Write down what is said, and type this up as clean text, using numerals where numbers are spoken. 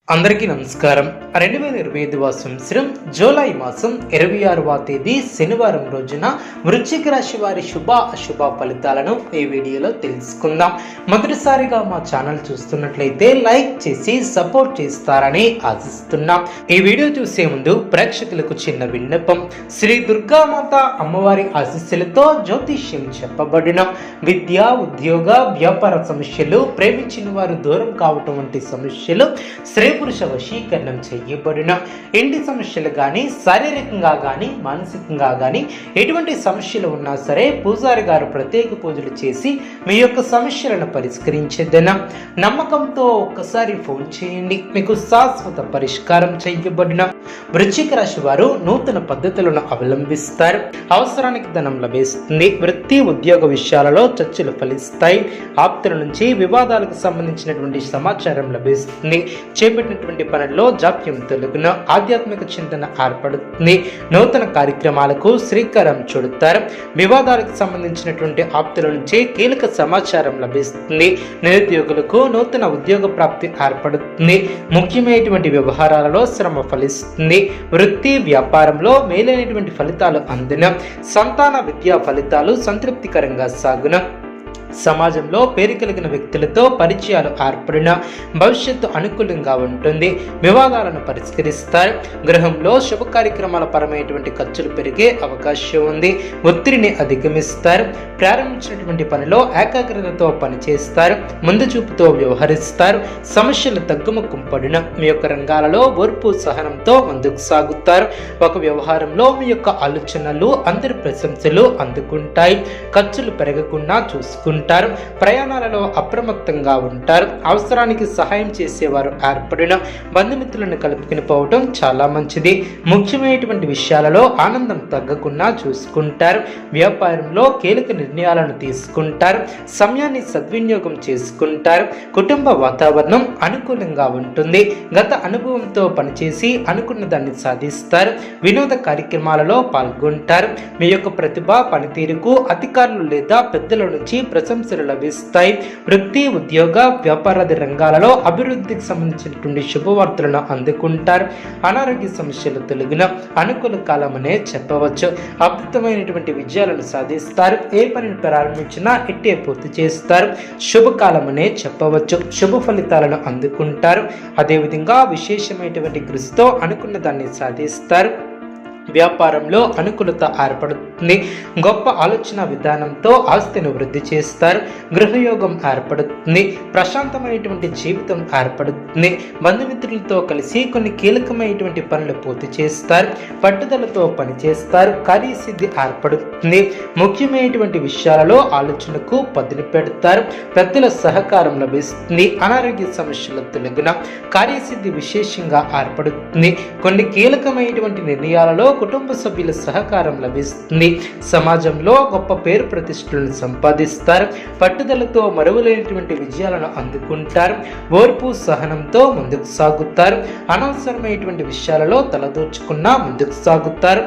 అందరికీ నమస్కారం. 2025 సంవత్సరం జూలై మాసం 26వ తేదీ శనివారం రోజున వృశ్చిక రాశి వారి శుభ అశుభ ఫలితాలను ఈ వీడియోలో తెలుసుకుందాం. మొదటిసారిగా మా ఛానల్ చూస్తున్నట్లయితే లైక్ చేసి సపోర్ట్ చేస్తారని ఆశిస్తున్నాం. ఈ వీడియో చూసే ముందు ప్రేక్షకులకు చిన్న విన్నపం. శ్రీ దుర్గామాత అమ్మవారి ఆశీస్సులతో జ్యోతిష్యం చెప్పబడిన విద్య, ఉద్యోగ, వ్యాపార సమస్యలు, ప్రేమించిన వారు దూరం కావటం వంటి సమస్యలు, స్త్రీ పురుష వశీకరణం చేయబడిన ఇంటి సమస్యలు కానీ, శారీరకంగా కానీ, మానసికంగా కానీ ఎటువంటి సమస్యలు ఉన్నా సరే పూజారి గారు ప్రత్యేక పూజలు చేసి మీ యొక్క సమస్యలను పరిష్కరించేదన నమ్మకంతో ఒక్కసారి ఫోన్ చేయండి. మీకు శాశ్వత పరిష్కారం చేయబడిన వృశ్చిక రాశి వారు నూతన పద్ధతులను అవలంబిస్తారు. అవసరానికి ధనం లభిస్తుంది. వృత్తి, ఉద్యోగ విషయాలలో చర్చలు ఫలిస్తాయి. ఆప్తుల నుంచి వివాదాలకు సంబంధించినటువంటి సమాచారం లభిస్తుంది. చేపట్టినటువంటి పనుల్లో జాప్యం తొలగున ఆధ్యాత్మిక చింతన ఏర్పడుతుంది. నూతన కార్యక్రమాలకు శ్రీకారం చుడతారు. వివాదాలకు సంబంధించినటువంటి ఆప్తుల నుంచి కీలక సమాచారం లభిస్తుంది. నిరుద్యోగులకు నూతన ఉద్యోగ ప్రాప్తి ఏర్పడుతుంది. ముఖ్యమైనటువంటి వ్యవహారాలలో శ్రమ ఫలిస్తుంది. వృత్తి, వ్యాపారంలో మేలైనటువంటి ఫలితాలు అందిన సంతాన విద్యా ఫలితాలు సంతృప్తికరంగా సాగున సమాజంలో పేరు కలిగిన వ్యక్తులతో పరిచయాలు ఏర్పడిన భవిష్యత్తు అనుకూలంగా ఉంటుంది. వివాదాలను పరిష్కరిస్తారు. గృహంలో శుభ కార్యక్రమాల పరమైనటువంటి ఖర్చులు పెరిగే అవకాశం ఉంది. ఒత్తిడిని అధిగమిస్తారు. ప్రారంభించినటువంటి పనిలో ఏకాగ్రతతో పనిచేస్తారు. ముందు చూపుతో వ్యవహరిస్తారు. సమస్యలు తగ్గుముఖం పడిన మీ యొక్క రంగాలలో ఓర్పు, సహనంతో ముందుకు సాగుతారు. ఒక వ్యవహారంలో మీ యొక్క ఆలోచనలు అందరి ప్రశంసలు అందుకుంటాయి. ఖర్చులు పెరగకుండా చూసుకుంటారు. ప్రయాణాలలో అప్రమత్తంగా ఉంటారు. అవసరానికి సహాయం చేసేవారు ఏర్పడిన బంధుమిత్రులను కలుపుకుని పోవటం చాలా మంచిది. ముఖ్యమైనటువంటి విషయాలలో ఆనందం తగ్గకుండా చూసుకుంటారు. వ్యాపారంలో కీలక నిర్ణయాలను తీసుకుంటారు. సమయాన్ని సద్వినియోగం చేసుకుంటారు. కుటుంబ వాతావరణం అనుకూలంగా ఉంటుంది. గత అనుభవంతో పనిచేసి అనుకున్న దాన్ని సాధిస్తారు. వినోద కార్యక్రమాలలో పాల్గొంటారు. మీ యొక్క ప్రతిభ, పనితీరుకు అధికారులు లేదా పెద్దల నుంచి ప్రశంసలు లభిస్తాయి. వృత్తి, ఉద్యోగ, వ్యాపారాది రంగాలలో అభివృద్ధికి సంబంధించినటువంటి శుభవార్తలను అందుకుంటారు. అనారోగ్య సమస్యలు తొలగిన అనుకూల కాలమనే చెప్పవచ్చు. అద్భుతమైనటువంటి విజయాలను సాధిస్తారు. ఏ పనిని ప్రారంభించినా ఇట్టే పూర్తి చేస్తారు. శుభకాలమనే చెప్పవచ్చు. శుభ ఫలితాలను అందుకుంటారు. అదేవిధంగా విశేషమైనటువంటి కృషితో అనుకున్న దాన్ని సాధిస్తారు. వ్యాపారంలో అనుకూలత ఏర్పడుతుంది. గొప్ప ఆలోచన విధానంతో ఆస్తిని వృద్ధి చేస్తారు. గృహయోగం ఏర్పడుతుంది. ప్రశాంతమైనటువంటి జీవితం ఏర్పడుతుంది. బంధుమిత్రులతో కలిసి కొన్ని కీలకమైనటువంటి పనులు పూర్తి చేస్తారు. పట్టుదలతో పనిచేస్తారు. కార్యసిద్ధి ఏర్పడుతుంది. ముఖ్యమైనటువంటి విషయాలలో ఆలోచనకు పదును పెడతారు. పెద్దల సహకారం లభిస్తుంది. అనారోగ్య సమస్యల తొలగిన కార్యసిద్ధి విశేషంగా ఏర్పడుతుంది. కొన్ని కీలకమైనటువంటి నిర్ణయాలలో కుటుంబ సభ్యుల సహకారం లభిస్తుంది. సమాజంలో గొప్ప పేరు ప్రతిష్టలను సంపాదిస్తారు. పట్టుదలతో మరువలేనటువంటి విజయాలను అందుకుంటారు. ఓర్పు, సహనంతో ముందుకు సాగుతారు. అనవసరమైనటువంటి విషయాలలో తలదూర్చుకున్నా ముందుకు సాగుతారు.